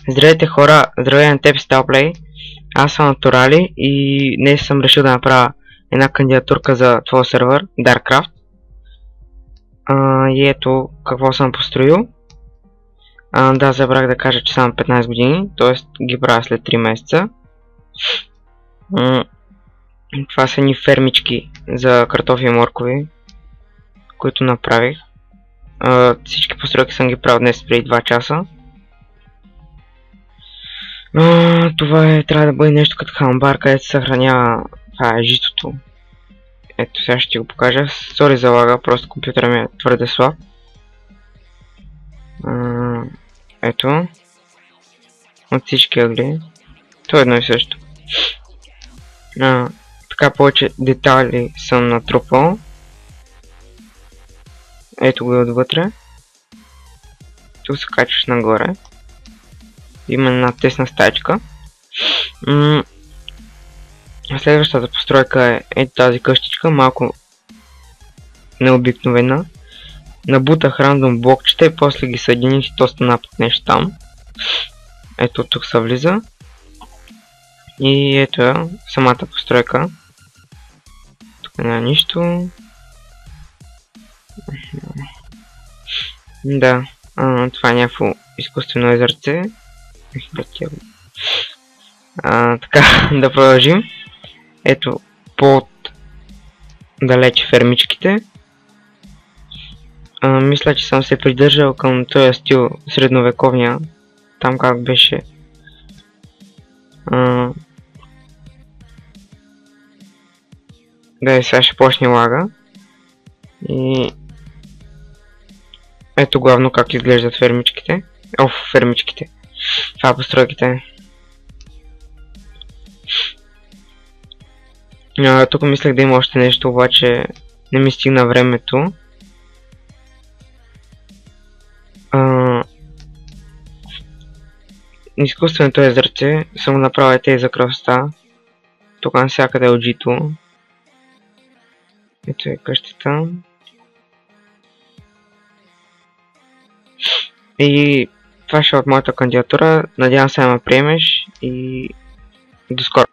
Здравейте хора, здравей на теб Сталплей. Аз съм Натурали и днес съм решил да направя една кандидатурка за твой сервер, Darkcraft. И ето какво съм построил. Да, забрах да кажа, че съм 15 години, т.е. ги правя след 3 месеца. Това са ни фермички за картофи и моркови, които направих. Всички постройки съм ги правил днес преди 2 часа. Това трябва да бъде нещо като хамбар, където се съхранява житото. Ето сега ще ти го покажа. Сори за лага, просто компютъра ми е твърде слаб. Ето. От всички ъгли. То е едно и също. Така повече детайли съм натрупал. Ето го и отвътре. Тук се качваш нагоре. Има една тесна стаечка. Следващата постройка е тази къщичка, малко необикновена. Набутах рандом блокчета и после ги съединих и то стана пък нещо там. Ето тук се влиза. И ето е самата постройка. Тук няма нищо. Да, това е някакво изкуствено езерце. Така, да продължим. Ето, под далече фермичките. Мисля, че съм се придържал към този стил средновековния. Там как беше. Да, сега ще почне лага. И ето главно как изглеждат фермичките. Фермичките. Това постройките. Тук мислех да има още нещо, обаче не ми стигна времето. Изкуственото езерце съм направил тези за красота. Тук навсякъде е оджито. Ето е къщата. И това ще е от моята кандидатура. Надявам се да ме приемеш и до скоро.